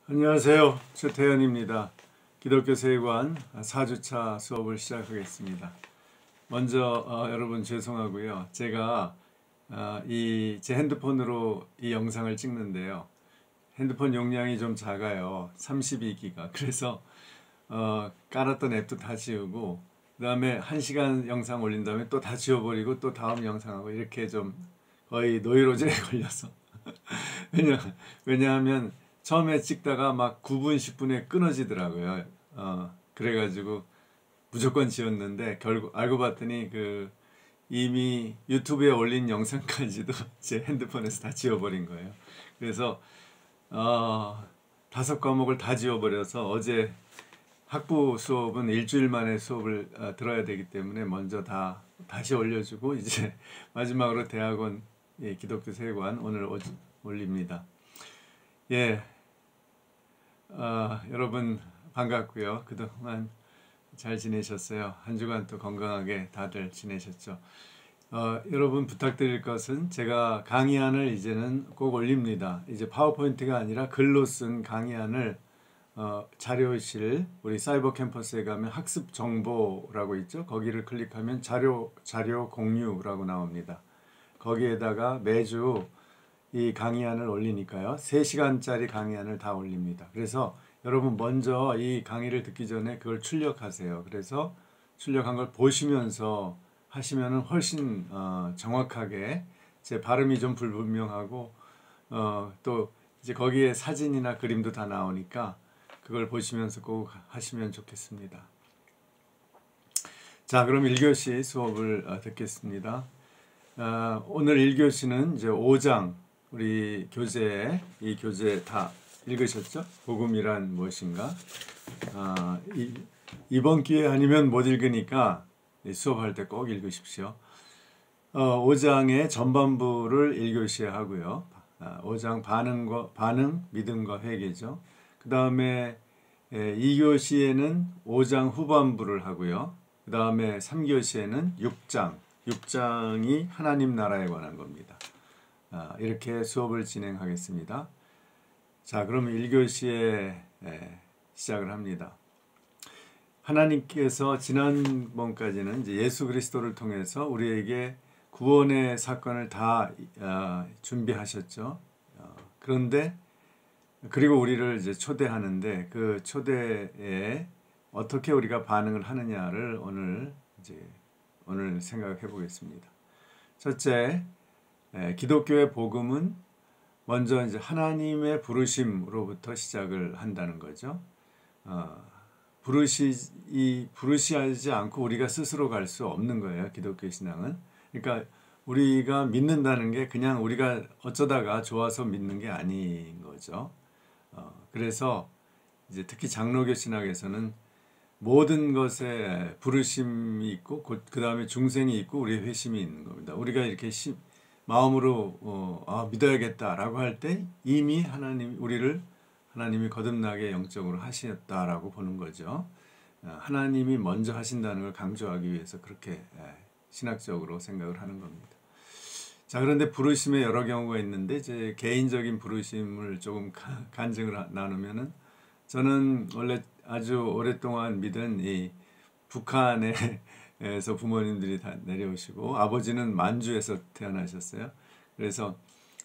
안녕하세요. 최태현입니다. 기독교 세관 4주차 수업을 시작하겠습니다. 먼저 여러분 죄송하고요. 제가 제 핸드폰으로 이 영상을 찍는데요. 핸드폰 용량이 좀 작아요. 32기가. 그래서 깔았던 앱도 다 지우고 그 다음에 1시간 영상 올린 다음에 또 다 지워버리고 또 다음 영상하고 이렇게 좀 거의 노이로제에 걸려서 왜냐하면 처음에 찍다가 막 9분, 10분에 끊어지더라고요. 그래가지고 무조건 지웠는데 결국 알고 봤더니 이미 유튜브에 올린 영상까지도 제 핸드폰에서 다 지워버린 거예요. 그래서 5과목을 다 지워버려서 어제 학부 수업은 일주일 만에 수업을 들어야 되기 때문에 먼저 다시 올려주고 이제 마지막으로 대학원 기독교 세관 오늘 올립니다. 예. 여러분 반갑고요. 그동안 잘 지내셨어요? 한 주간 또 건강하게 다들 지내셨죠? 여러분 부탁드릴 것은 제가 강의안을 이제는 꼭 올립니다. 이제 파워포인트가 아니라 글로 쓴 강의안을 자료실 우리 사이버 캠퍼스에 가면 학습 정보라고 있죠? 거기를 클릭하면 자료 공유라고 나옵니다. 거기에다가 매주 이 강의안을 올리니까요. 3시간짜리 강의안을 다 올립니다. 그래서 여러분 먼저 이 강의를 듣기 전에 그걸 출력하세요. 그래서 출력한 걸 보시면서 하시면은 훨씬 정확하게 제 발음이 좀 불분명하고 또 이제 거기에 사진이나 그림도 다 나오니까 그걸 보시면서 꼭 하시면 좋겠습니다. 자, 그럼 1교시 수업을 듣겠습니다. 오늘 1교시는 이제 5장 우리 교재, 이 교재 다 읽으셨죠? 복음이란 무엇인가? 이번 기회 아니면 못 읽으니까 수업할 때 꼭 읽으십시오. 5장의 전반부를 1교시에 하고요. 5장 반응, 믿음과 회개죠. 그 다음에 2교시에는 5장 후반부를 하고요. 그 다음에 3교시에는 6장이 하나님 나라에 관한 겁니다. 이렇게 수업을 진행하겠습니다. 자, 그럼 1교시에 시작을 합니다. 하나님께서 지난번까지는 이제 예수 그리스도를 통해서 우리에게 구원의 사건을 다 준비하셨죠. 그런데 그리고 우리를 이제 초대하는데 그 초대에 어떻게 우리가 반응을 하느냐를 오늘 생각해 보겠습니다. 첫째, 기독교의 복음은 먼저 하나님의 부르심으로부터 시작을 한다는 거죠. 부르시지 않고 우리가 스스로 갈 수 없는 거예요. 기독교 신앙은. 그러니까 우리가 믿는다는 게 그냥 우리가 어쩌다가 좋아서 믿는 게 아닌 거죠. 그래서 이제 특히 장로교 신학에서는 모든 것에 부르심이 있고 그 다음에 중생이 있고 우리의 회심이 있는 겁니다. 우리가 이렇게 마음으로 믿어야겠다라고 할 때 이미 하나님이 거듭나게 영적으로 하셨다라고 보는 거죠. 하나님이 먼저 하신다는 걸 강조하기 위해서 그렇게 신학적으로 생각을 하는 겁니다. 자, 그런데 부르심에 여러 경우가 있는데 제 개인적인 부르심을 조금 간증을 나누면은 저는 원래 아주 오랫동안 믿은 이 북한에서 부모님들이 다 내려오시고 아버지는 만주에서 태어나셨어요. 그래서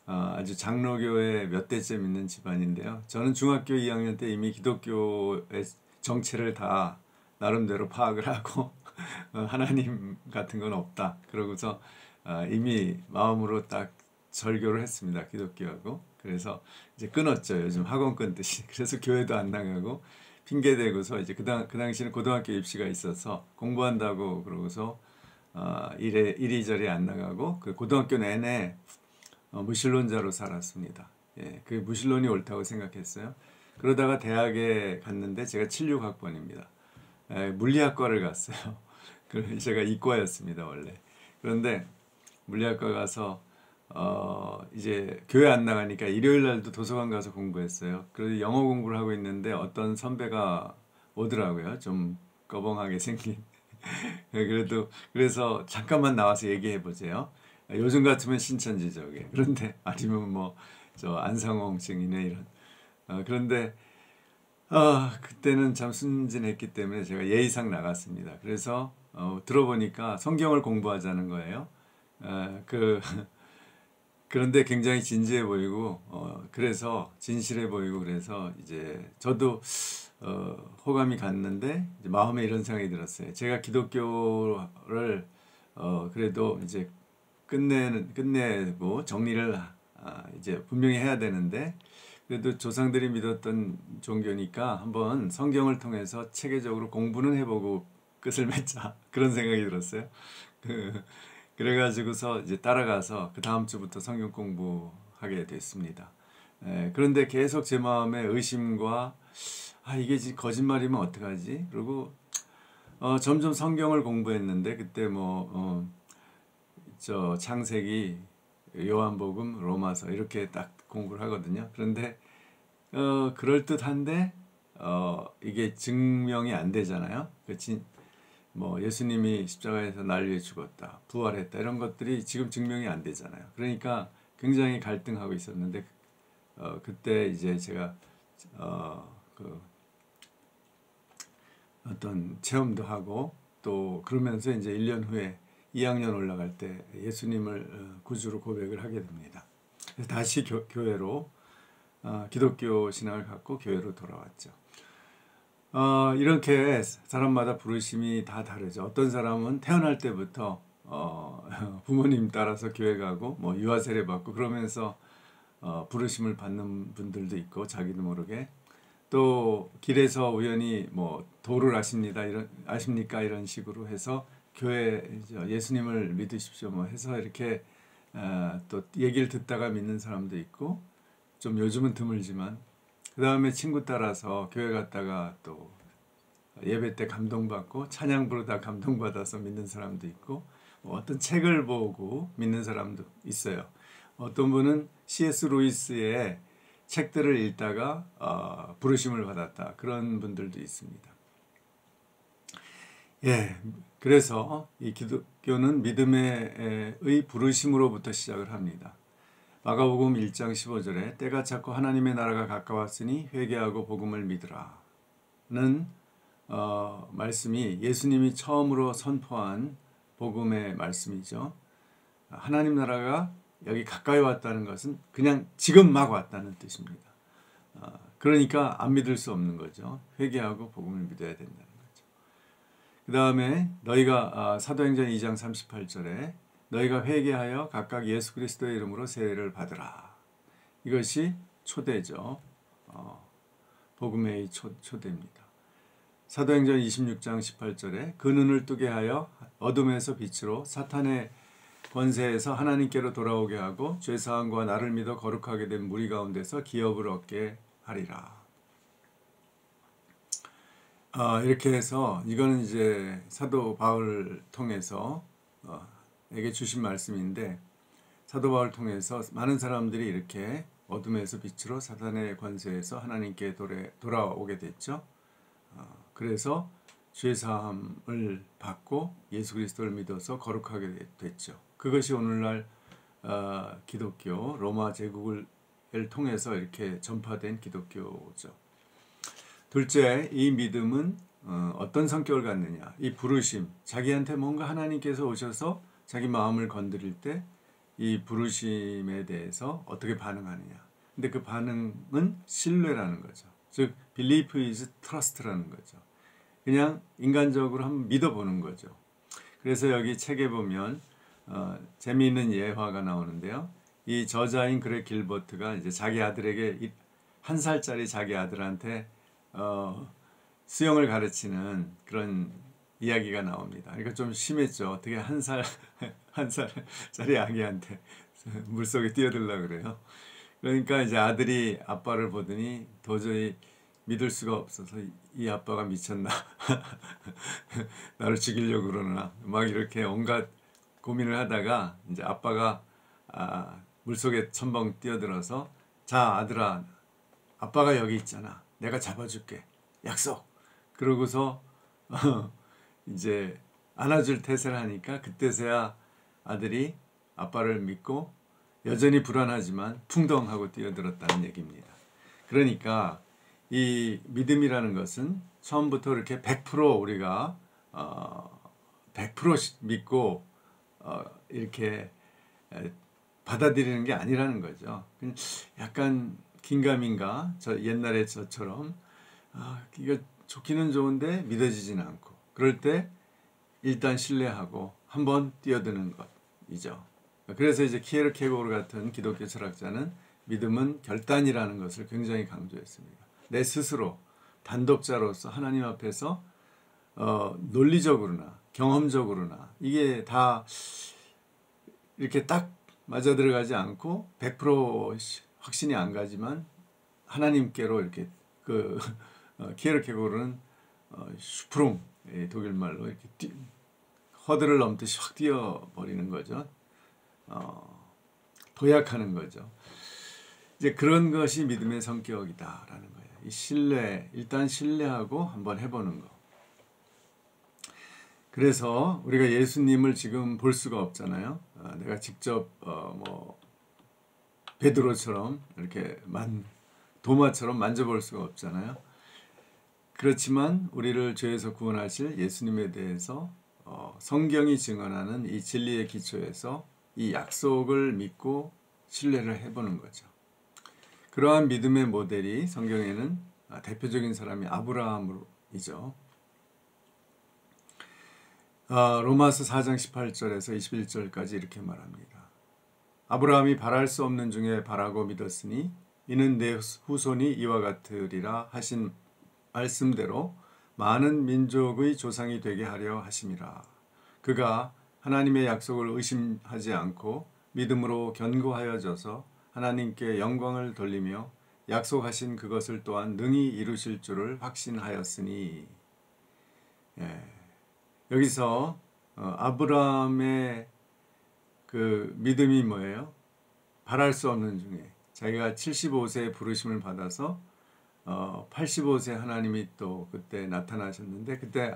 아주 장로교에 몇 대째 믿는 집안인데요. 저는 중학교 2학년 때 이미 기독교의 정체를 다 나름대로 파악을 하고 하나님 같은 건 없다. 그러고서 이미 마음으로 딱 절교를 했습니다. 기독교하고. 그래서 이제 끊었죠. 요즘 학원 끊듯이. 그래서 교회도 안 나가고 핑계 대고서 이제 그 당시에는 고등학교 입시가 있어서 공부한다고 그러고서 이리저리 안 나가고 그 고등학교 내내 무신론자로 살았습니다. 예, 그 무신론이 옳다고 생각했어요. 그러다가 대학에 갔는데 제가 76학번입니다. 물리학과를 갔어요. 제가 이과였습니다, 원래. 그런데 물리학과 가서 이제 교회 안 나가니까 일요일 날도 도서관 가서 공부했어요. 그래서 영어 공부를 하고 있는데 어떤 선배가 오더라고요. 좀 꺼벙하게 생긴. 그래서 잠깐만 나와서 얘기해 보세요. 요즘 같으면 신천지죠. 그런데 아니면 저 안상홍 증이네 이런. 그런데 그때는 참 순진했기 때문에 제가 예의상 나갔습니다. 그래서 들어보니까 성경을 공부하자는 거예요. 그 그런데 굉장히 진지해 보이고 그래서 진실해 보이고 그래서 이제 저도 호감이 갔는데 이제 마음에 이런 생각이 들었어요. 제가 기독교를 그래도 이제 끝내고 정리를 이제 분명히 해야 되는데 그래도 조상들이 믿었던 종교니까 한번 성경을 통해서 체계적으로 공부는 해보고 끝을 맺자 그런 생각이 들었어요. 그래가지고서 이제 따라가서 그 다음 주부터 성경 공부하게 됐습니다. 그런데 계속 제 마음에 의심과 이게 거짓말이면 어떡하지? 그리고 점점 성경을 공부했는데 그때 저 창세기, 요한복음, 로마서 이렇게 딱 공부를 하거든요. 그런데 그럴듯한데 이게 증명이 안 되잖아요. 예수님이 십자가에서 날 위해 죽었다, 부활했다 이런 것들이 지금 증명이 안 되잖아요. 그러니까 굉장히 갈등하고 있었는데 그때 이제 제가 어떤 체험도 하고 또 그러면서 이제 1년 후에 2학년 올라갈 때 예수님을 구주로 고백을 하게 됩니다. 다시 교회로 기독교 신앙을 갖고 교회로 돌아왔죠. 이렇게 사람마다 부르심이 다 다르죠. 어떤 사람은 태어날 때부터 부모님 따라서 교회 가고 유아 세례 받고 그러면서 부르심을 받는 분들도 있고 자기도 모르게 또 길에서 우연히 도를 아십니까 이런 식으로 해서 교회 예수님을 믿으십시오 해서 이렇게 또 얘기를 듣다가 믿는 사람도 있고 좀 요즘은 드물지만 그 다음에 친구 따라서 교회 갔다가 또 예배 때 감동받고 찬양 부르다 감동받아서 믿는 사람도 있고 어떤 책을 보고 믿는 사람도 있어요. 어떤 분은 C.S. 루이스의 책들을 읽다가 부르심을 받았다. 그런 분들도 있습니다. 그래서 이 기독교는 믿음의 부르심으로부터 시작을 합니다. 마가복음 1장 15절에 때가 찼고 하나님의 나라가 가까웠으니 회개하고 복음을 믿으라는 말씀이 예수님이 처음으로 선포한 복음의 말씀이죠. 하나님 나라가 여기 가까이 왔다는 것은 그냥 지금 막 왔다는 뜻입니다. 그러니까 안 믿을 수 없는 거죠. 회개하고 복음을 믿어야 된다는 거죠. 그 다음에 너희가 사도행전 2장 38절에 너희가 회개하여 각각 예수 그리스도의 이름으로 세례를 받으라. 이것이 초대죠. 복음의 초대입니다. 사도행전 26장 18절에 그 눈을 뜨게 하여 어둠에서 빛으로 사탄의 권세에서 하나님께로 돌아오게 하고 죄사함과 나를 믿어 거룩하게 된 무리 가운데서 기업을 얻게 하리라. 이렇게 해서 이거는 이제 사도 바울을 통해서 에게 주신 말씀인데 사도 바울을 통해서 많은 사람들이 이렇게 어둠에서 빛으로 사탄의 권세에서 하나님께 돌아오게 됐죠. 그래서 죄사함을 받고 예수 그리스도를 믿어서 거룩하게 됐죠. 그것이 오늘날 기독교 로마 제국을 통해서 이렇게 전파된 기독교죠. 둘째, 이 믿음은 어떤 성격을 갖느냐. 이 부르심, 자기한테 뭔가 하나님께서 오셔서 자기 마음을 건드릴 때 이 부르심에 대해서 어떻게 반응하느냐. 근데 그 반응은 신뢰라는 거죠. 즉, belief is trust라는 거죠. 그냥 인간적으로 한번 믿어보는 거죠. 그래서 여기 책에 보면 재미있는 예화가 나오는데요. 이 저자인 그레 길버트가 이제 자기 아들에게 1살짜리 자기 아들한테 수영을 가르치는 그런 이야기가 나옵니다. 그러니까 좀 심했죠. 어떻게 한 살짜리 아기한테 물속에 뛰어들려고 그래요. 그러니까 이제 아들이 아빠를 보더니 도저히 믿을 수가 없어서 이 아빠가 미쳤나 나를 죽이려고 그러나 막 이렇게 온갖 고민을 하다가 이제 아빠가 물속에 첨벙 뛰어들어서 자 아들아 아빠가 여기 있잖아 내가 잡아줄게 약속 그러고서 이제 안아줄 태세를 하니까 그때서야 아들이 아빠를 믿고 여전히 불안하지만 풍덩하고 뛰어들었다는 얘기입니다. 그러니까 이 믿음이라는 것은 처음부터 이렇게 100% 우리가 100% 믿고 이렇게 받아들이는 게 아니라는 거죠. 약간 긴가민가 옛날에 저처럼 이거 좋기는 좋은데 믿어지지는 않고 그럴 때 일단 신뢰하고 한번 뛰어드는 것이죠. 그래서 이제 키에르케고르 같은 기독교 철학자는 믿음은 결단이라는 것을 굉장히 강조했습니다. 내 스스로 단독자로서 하나님 앞에서 논리적으로나 경험적으로나 이게 다 이렇게 딱 맞아 들어가지 않고 100% 확신이 안 가지만 하나님께로 이렇게 키에르케고르는 슈프룽 독일 말로 이렇게 허들을 넘듯이 확 뛰어버리는 거죠. 도약하는 거죠. 이제 그런 것이 믿음의 성격이다라는 거예요. 이 신뢰, 일단 신뢰하고 한번 해보는 거. 그래서 우리가 예수님을 지금 볼 수가 없잖아요. 내가 직접 베드로처럼 이렇게 도마처럼 만져볼 수가 없잖아요. 그렇지만 우리를 죄에서 구원하실 예수님에 대해서 성경이 증언하는 이 진리의 기초에서 이 약속을 믿고 신뢰를 해보는 거죠. 그러한 믿음의 모델이 성경에는 대표적인 사람이 아브라함이죠. 로마서 4장 18절에서 21절까지 이렇게 말합니다. 아브라함이 바랄 수 없는 중에 바라고 믿었으니 이는 내 후손이 이와 같으리라 하신 말씀대로 많은 민족의 조상이 되게 하려 하심이라. 그가 하나님의 약속을 의심하지 않고 믿음으로 견고하여져서 하나님께 영광을 돌리며 약속하신 그것을 또한 능히 이루실 줄을 확신하였으니. 여기서 아브라함의 그 믿음이 뭐예요? 바랄 수 없는 중에 자기가 75세의 부르심을 받아서 85세 하나님이 또 그때 나타나셨는데 그때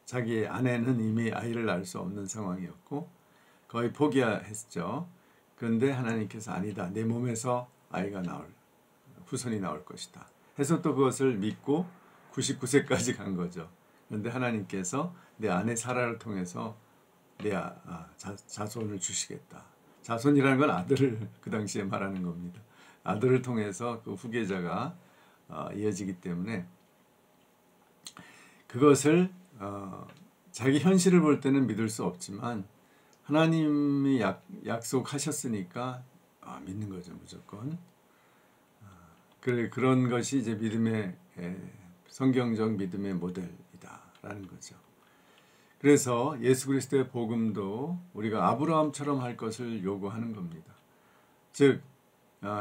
자기 아내는 이미 아이를 낳을 수 없는 상황이었고 거의 포기했죠. 그런데 하나님께서 아니다. 내 몸에서 아이가 후손이 나올 것이다. 해서 또 그것을 믿고 99세까지 간 거죠. 그런데 하나님께서 내 아내 사라를 통해서 내 자손을 주시겠다. 자손이라는 건 아들을 그 당시에 말하는 겁니다. 아들을 통해서 그 후계자가 이어지기 때문에 그것을 자기 현실을 볼 때는 믿을 수 없지만 하나님이 약속하셨으니까 믿는 거죠, 무조건. 그런 것이 이제 믿음의 성경적 믿음의 모델이다라는 거죠. 그래서 예수 그리스도의 복음도 우리가 아브라함처럼 할 것을 요구하는 겁니다. 즉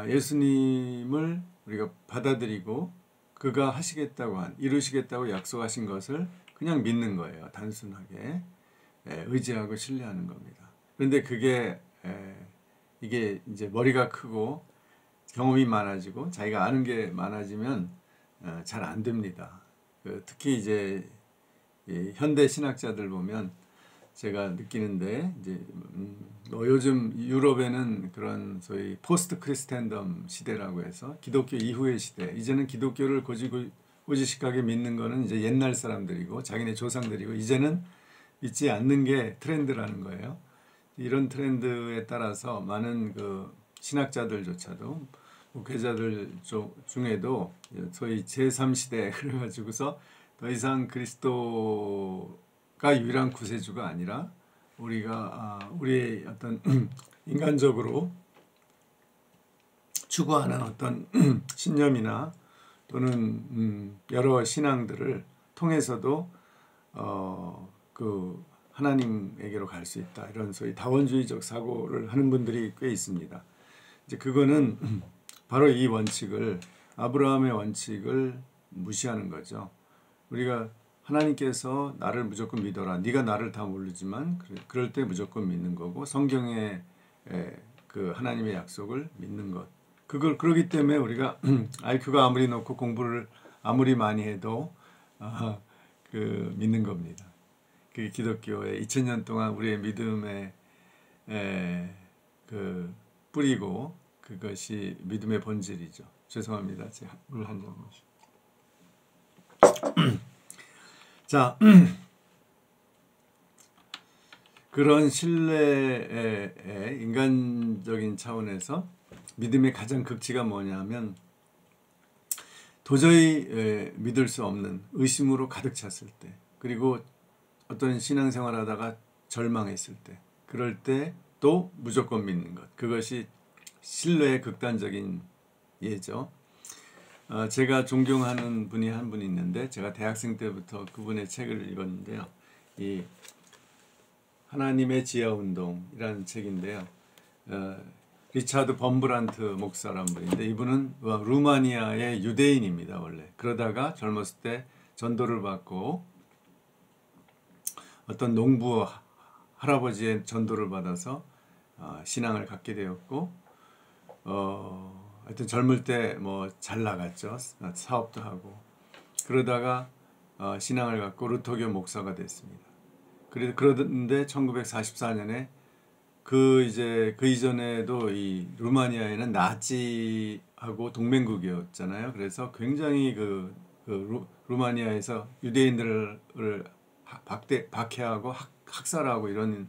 예수님을 우리가 받아들이고 그가 하시겠다고 이루시겠다고 약속하신 것을 그냥 믿는 거예요. 단순하게 의지하고 신뢰하는 겁니다. 그런데 이게 이제 머리가 크고 경험이 많아지고 자기가 아는 게 많아지면 잘 안 됩니다. 특히 이제 현대 신학자들 보면 제가 느끼는데 이제 요즘 유럽에는 그런 소위 포스트 크리스텐덤 시대라고 해서 기독교 이후의 시대, 이제는 기독교를 고지식하게 믿는 거는 이제 옛날 사람들이고 자기네 조상들이고 이제는 믿지 않는 게 트렌드라는 거예요. 이런 트렌드에 따라서 많은 그 신학자들조차도 목회자들 중에도 소위 제3시대 그래가지고서 더 이상 그리스도가 유일한 구세주가 아니라 우리의 어떤 인간적으로 추구하는 어떤 신념이나 또는 여러 신앙들을 통해서도 그 하나님에게로 갈 수 있다. 이런 소위 다원주의적 사고를 하는 분들이 꽤 있습니다. 이제 그거는 바로 이 원칙을 아브라함의 원칙을 무시하는 거죠. 우리가 하나님께서 나를 무조건 믿어라. 네가 나를 다 모르지만 그럴 때 무조건 믿는 거고 성경의 그 하나님의 약속을 믿는 것. 그러기 때문에 우리가 IQ가 아무리 높고 공부를 아무리 많이 해도 믿는 겁니다. 그 기독교의 2000년 동안 우리의 믿음의 그 뿌리고 그것이 믿음의 본질이죠. 죄송합니다. 제가 물 한 잔 마시. 자, 그런 신뢰의 인간적인 차원에서 믿음의 가장 극치가 뭐냐면 도저히 믿을 수 없는 의심으로 가득 찼을 때, 그리고 어떤 신앙생활 하다가 절망했을 때, 그럴 때 또 무조건 믿는 것, 그것이 신뢰의 극단적인 예죠. 제가 존경하는 분이 한 분 있는데, 제가 대학생 때부터 그분의 책을 읽었는데요. 이 하나님의 지하운동이라는 책인데요. 리차드 범브란트 목사라는 분인데, 이분은 루마니아의 유대인입니다. 원래 그러다가 젊었을 때 전도를 받고 어떤 농부 할아버지의 전도를 받아서 신앙을 갖게 되었고, 하여튼 젊을 때 뭐 잘 나갔죠. 사업도 하고. 그러다가 신앙을 갖고 루터교 목사가 됐습니다. 그런데 1944년에 그 이전에도 이 루마니아에는 나치하고 동맹국이었잖아요. 그래서 굉장히 루마니아에서 유대인들을 박해하고 학살하고 이런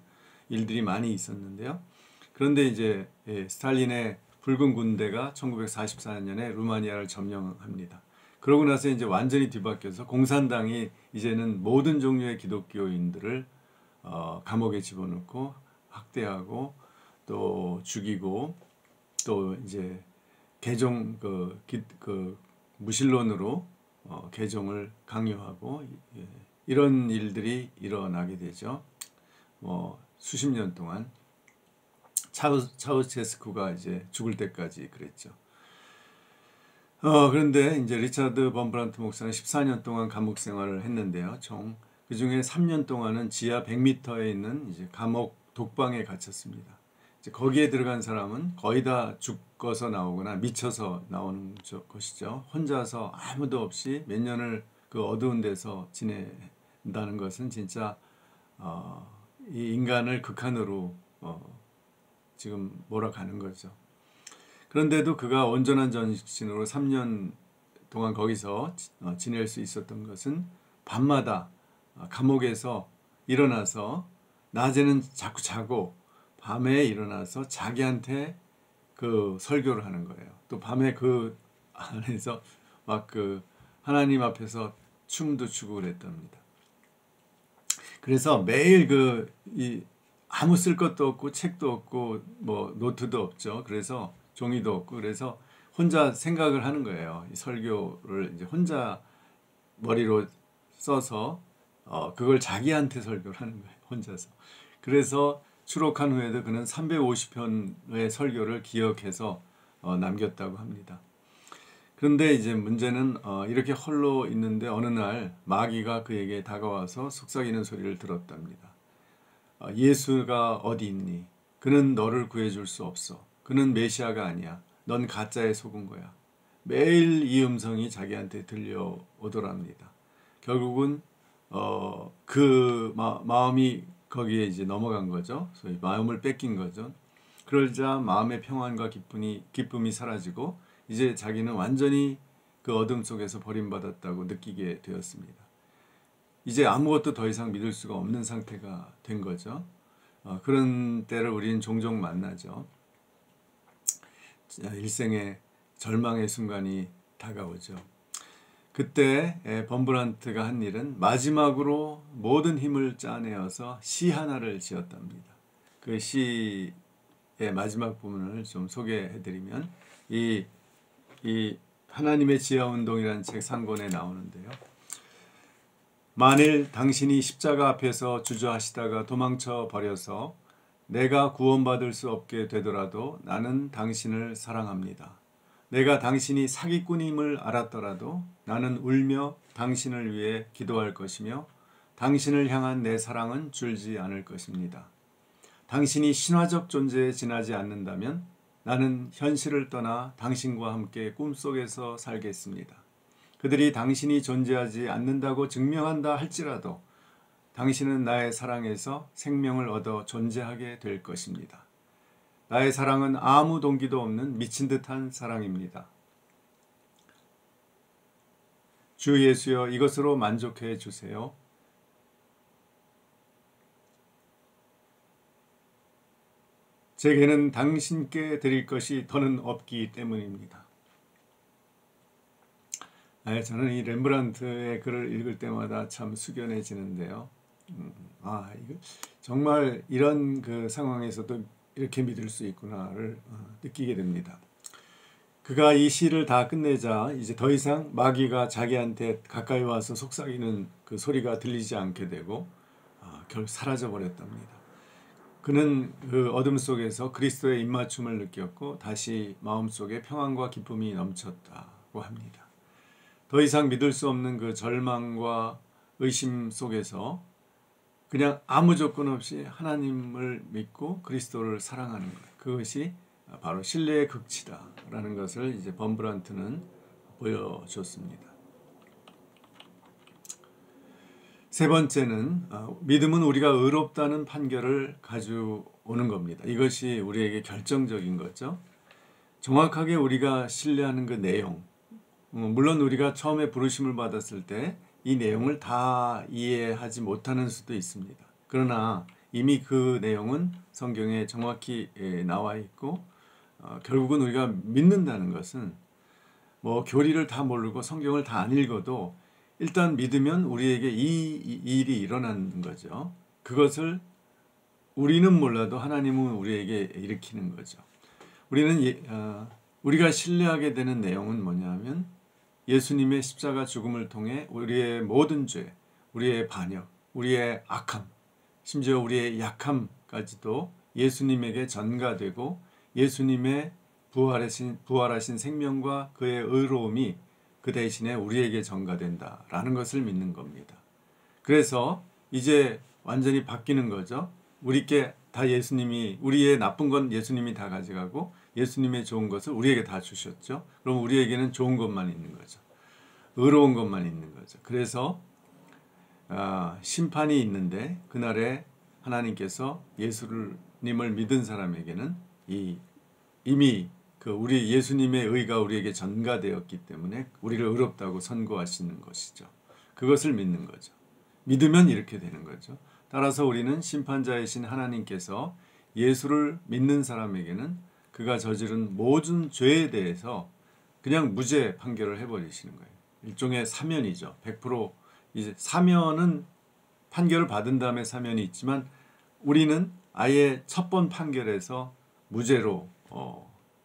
일들이 많이 있었는데요. 그런데 이제 스탈린의 붉은 군대가 1944년에 루마니아를 점령합니다. 그러고 나서 이제 완전히 뒤바뀌어서 공산당이 이제는 모든 종류의 기독교인들을 감옥에 집어넣고 학대하고 또 죽이고 또 이제 개종 무신론으로 개종을 강요하고 이런 일들이 일어나게 되죠. 수십 년 동안 차우체스쿠가 이제 죽을 때까지 그랬죠. 그런데 이제 리차드 범브란트 목사는 14년 동안 감옥 생활을 했는데요. 총 그 중에 3년 동안은 지하 100m에 있는 이제 감옥 독방에 갇혔습니다. 이제 거기에 들어간 사람은 거의 다 죽어서 나오거나 미쳐서 나오는 것이죠. 혼자서 아무도 없이 몇 년을 그 어두운 데서 지낸다는 것은 진짜 이 인간을 극한으로 지금 몰아가는 거죠. 그런데도 그가 온전한 전신으로 3년 동안 거기서 지낼 수 있었던 것은 밤마다 감옥에서 일어나서 낮에는 자꾸 자고 밤에 일어나서 자기한테 그 설교를 하는 거예요. 또 밤에 그 안에서 막 그 하나님 앞에서 춤도 추고 그랬답니다. 그래서 매일 아무 쓸 것도 없고 책도 없고 뭐 노트도 없죠. 그래서 종이도 없고 그래서 혼자 생각을 하는 거예요. 이 설교를 이제 혼자 머리로 써서 그걸 자기한테 설교를 하는 거예요. 혼자서. 그래서 추록한 후에도 그는 350편의 설교를 기억해서 남겼다고 합니다. 그런데 이제 문제는 이렇게 홀로 있는데 어느 날 마귀가 그에게 다가와서 속삭이는 소리를 들었답니다. 예수가 어디 있니? 그는 너를 구해줄 수 없어. 그는 메시아가 아니야. 넌 가짜에 속은 거야. 매일 이 음성이 자기한테 들려오더랍니다. 결국은 마음이 거기에 이제 넘어간 거죠. 소위 마음을 뺏긴 거죠. 그러자 마음의 평안과 기쁨이 사라지고 이제 자기는 완전히 그 어둠 속에서 버림받았다고 느끼게 되었습니다. 이제 아무것도 더 이상 믿을 수가 없는 상태가 된 거죠. 그런 때를 우리는 종종 만나죠. 일생의 절망의 순간이 다가오죠. 그때 범브란트가 한 일은 마지막으로 모든 힘을 짜내어서 시 하나를 지었답니다. 그 시의 마지막 부분을 좀 소개해드리면 이 하나님의 지하운동이라는 책 상권에 나오는데요. 만일 당신이 십자가 앞에서 주저하시다가 도망쳐 버려서 내가 구원받을 수 없게 되더라도 나는 당신을 사랑합니다. 내가 당신이 사기꾼임을 알았더라도 나는 울며 당신을 위해 기도할 것이며 당신을 향한 내 사랑은 줄지 않을 것입니다. 당신이 신화적 존재에 지나지 않는다면 나는 현실을 떠나 당신과 함께 꿈속에서 살겠습니다. 그들이 당신이 존재하지 않는다고 증명한다 할지라도 당신은 나의 사랑에서 생명을 얻어 존재하게 될 것입니다. 나의 사랑은 아무 동기도 없는 미친 듯한 사랑입니다. 주 예수여 이것으로 만족해 주세요. 제게는 당신께 드릴 것이 더는 없기 때문입니다. 저는 이 렘브란트의 글을 읽을 때마다 참 숙연해지는데요. 이거 정말 이런 그 상황에서도 이렇게 믿을 수 있구나를 느끼게 됩니다. 그가 이 시를 다 끝내자 이제 더 이상 마귀가 자기한테 가까이 와서 속삭이는 그 소리가 들리지 않게 되고 결국 사라져 버렸답니다. 그는 그 어둠 속에서 그리스도의 입맞춤을 느꼈고 다시 마음속에 평안과 기쁨이 넘쳤다고 합니다. 더 이상 믿을 수 없는 그 절망과 의심 속에서 그냥 아무 조건 없이 하나님을 믿고 그리스도를 사랑하는 것, 그것이 바로 신뢰의 극치다라는 것을 이제 범브란트는 보여줬습니다. 세 번째는 믿음은 우리가 의롭다는 판결을 가져오는 겁니다. 이것이 우리에게 결정적인 거죠. 정확하게 우리가 신뢰하는 그 내용, 물론 우리가 처음에 부르심을 받았을 때 이 내용을 다 이해하지 못하는 수도 있습니다. 그러나 이미 그 내용은 성경에 정확히 나와 있고 결국은 우리가 믿는다는 것은 뭐 교리를 다 모르고 성경을 다 안 읽어도 일단 믿으면 우리에게 이 일이 일어나는 거죠. 그것을 우리는 몰라도 하나님은 우리에게 일으키는 거죠. 우리가 신뢰하게 되는 내용은 뭐냐면 예수님의 십자가 죽음을 통해 우리의 모든 죄, 우리의 반역, 우리의 악함, 심지어 우리의 약함까지도 예수님에게 전가되고 예수님의 부활하신 생명과 그의 의로움이 그 대신에 우리에게 전가된다라는 것을 믿는 겁니다. 그래서 이제 완전히 바뀌는 거죠. 우리께 다 예수님이, 우리의 나쁜 건 예수님이 다 가져가고 예수님의 좋은 것을 우리에게 다 주셨죠. 그럼 우리에게는 좋은 것만 있는 거죠. 의로운 것만 있는 거죠. 그래서 심판이 있는데 그날에 하나님께서 예수님을 믿은 사람에게는 이미 우리 예수님의 의가 우리에게 전가되었기 때문에 우리를 의롭다고 선고하시는 것이죠. 그것을 믿는 거죠. 믿으면 이렇게 되는 거죠. 따라서 우리는 심판자이신 하나님께서 예수를 믿는 사람에게는 그가 저지른 모든 죄에 대해서 그냥 무죄 판결을 해버리시는 거예요. 일종의 사면이죠. 100% 이제 사면은 판결을 받은 다음에 사면이 있지만 우리는 아예 첫 번 판결에서 무죄로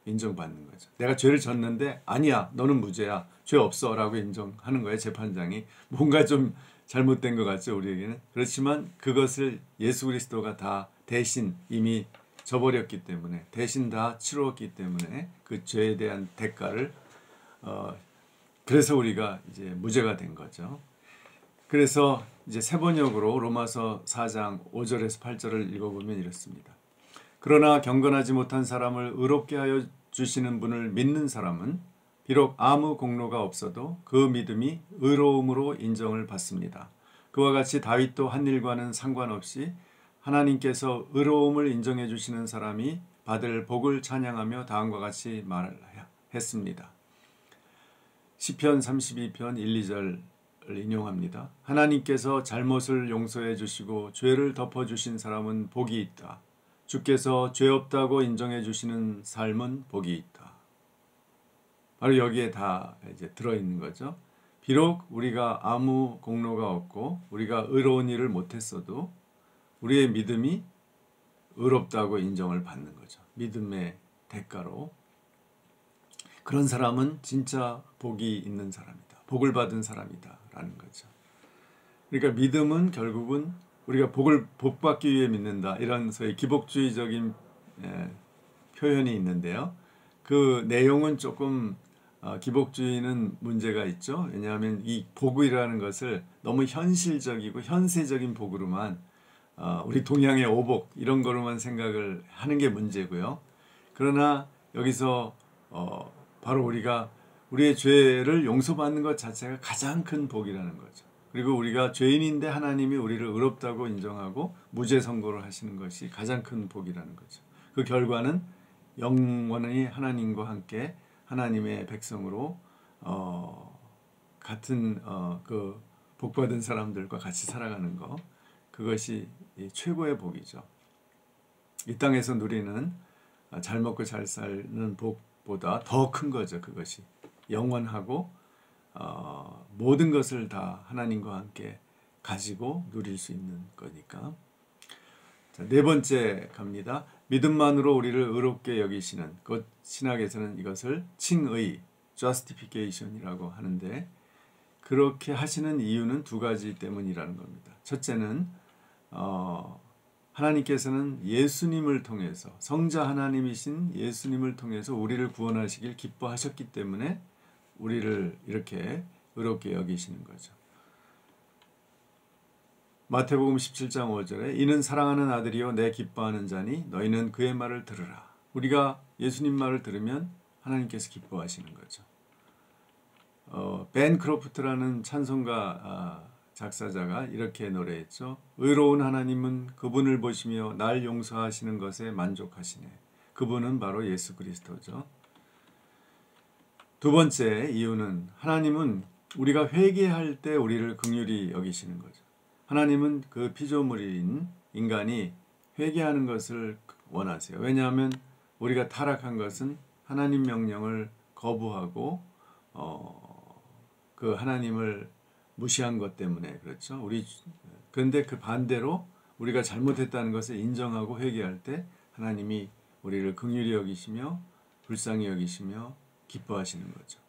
인정받는 거죠. 내가 죄를 졌는데 아니야, 너는 무죄야, 죄 없어 라고 인정하는 거예요. 재판장이. 뭔가 좀 잘못된 것 같죠, 우리에게는. 그렇지만 그것을 예수 그리스도가 다 대신 이미 져버렸기 때문에, 대신 다 치루었기 때문에 그 죄에 대한 대가를 그래서 우리가 이제 무죄가 된 거죠. 그래서 이제 세 번역으로 로마서 4장 5절에서 8절을 읽어보면 이렇습니다. 그러나 경건하지 못한 사람을 의롭게 하여 주시는 분을 믿는 사람은 비록 아무 공로가 없어도 그 믿음이 의로움으로 인정을 받습니다. 그와 같이 다윗도 한 일과는 상관없이 하나님께서 의로움을 인정해 주시는 사람이 받을 복을 찬양하며 다음과 같이 말했습니다. 시편 32편 1, 2절을 인용합니다. 하나님께서 잘못을 용서해 주시고 죄를 덮어 주신 사람은 복이 있다. 주께서 죄 없다고 인정해 주시는 삶은 복이 있다. 바로 여기에 다 이제 들어있는 거죠. 비록 우리가 아무 공로가 없고 우리가 의로운 일을 못했어도 우리의 믿음이 의롭다고 인정을 받는 거죠. 믿음의 대가로. 그런 사람은 진짜 복이 있는 사람이다. 복을 받은 사람이다 라는 거죠. 그러니까 믿음은 결국은 우리가 복받기 위해 믿는다, 이런 소위 기복주의적인 표현이 있는데요. 그 내용은 조금 기복주의는 문제가 있죠. 왜냐하면 이 복이라는 것을 너무 현실적이고 현세적인 복으로만 우리 동양의 오복 이런 거로만 생각을 하는 게 문제고요. 그러나 여기서 바로 우리가 우리의 죄를 용서받는 것 자체가 가장 큰 복이라는 거죠. 그리고 우리가 죄인인데 하나님이 우리를 의롭다고 인정하고 무죄 선고를 하시는 것이 가장 큰 복이라는 거죠. 그 결과는 영원히 하나님과 함께 하나님의 백성으로 같은 그 복받은 사람들과 같이 살아가는 거, 그것이 이 최고의 복이죠. 이 땅에서 누리는 잘 먹고 잘 사는 복보다 더 큰 거죠. 그것이 영원하고 모든 것을 다 하나님과 함께 가지고 누릴 수 있는 거니까. 자, 네 번째 갑니다. 믿음만으로 우리를 의롭게 여기시는, 그 신학에서는 이것을 칭의, justification이라고 하는데, 그렇게 하시는 이유는 두 가지 때문이라는 겁니다. 첫째는 하나님께서는 예수님을 통해서, 성자 하나님이신 예수님을 통해서 우리를 구원하시길 기뻐하셨기 때문에 우리를 이렇게 의롭게 여기시는 거죠. 마태복음 17장 5절에 이는 사랑하는 아들이요 내 기뻐하는 자니 너희는 그의 말을 들으라. 우리가 예수님 말을 들으면 하나님께서 기뻐하시는 거죠. 벤 크로프트라는 찬송가 작사자가 이렇게 노래했죠. 의로운 하나님은 그분을 보시며 날 용서하시는 것에 만족하시네. 그분은 바로 예수 그리스도죠. 두 번째 이유는 하나님은 우리가 회개할 때 우리를 긍휼히 여기시는 거죠. 하나님은 그 피조물인 인간이 회개하는 것을 원하세요. 왜냐하면 우리가 타락한 것은 하나님 명령을 거부하고 그 하나님을 무시한 것 때문에 그렇죠. 그런데 그 반대로 우리가 잘못했다는 것을 인정하고 회개할 때 하나님이 우리를 긍휼히 여기시며 불쌍히 여기시며 기뻐하시는 거죠.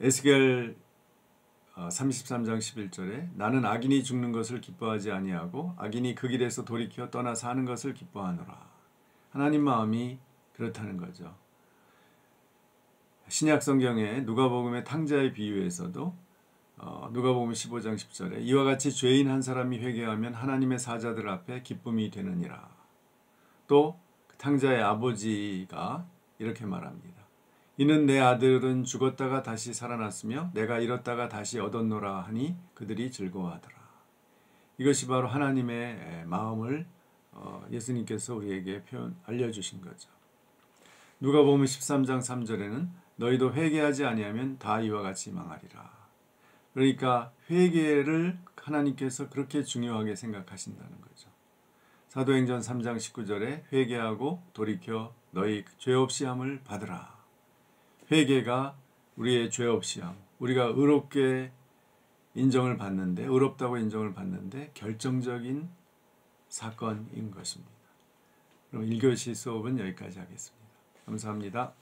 에스겔 33장 11절에 나는 악인이 죽는 것을 기뻐하지 아니하고 악인이 그 길에서 돌이켜 떠나 사는 것을 기뻐하노라. 하나님 마음이 그렇다는 거죠. 신약 성경의 누가복음의 탕자의 비유에서도 누가복음 15장 10절에 이와 같이 죄인 한 사람이 회개하면 하나님의 사자들 앞에 기쁨이 되느니라. 또 탕자의 아버지가 이렇게 말합니다. 이는 내 아들은 죽었다가 다시 살아났으며 내가 잃었다가 다시 얻었노라 하니 그들이 즐거워하더라. 이것이 바로 하나님의 마음을 예수님께서 우리에게 알려주신 거죠. 누가복음 13장 3절에는 너희도 회개하지 아니하면 다 이와 같이 망하리라. 그러니까 회개를 하나님께서 그렇게 중요하게 생각하신다는 거죠. 사도행전 3장 19절에 회개하고 돌이켜 너희 죄 없이 함을 받으라. 회개가 우리의 죄 없이 함, 우리가 의롭게 인정을 받는데, 의롭다고 인정을 받는데 결정적인 사건인 것입니다. 그럼 1교시 수업은 여기까지 하겠습니다. 감사합니다.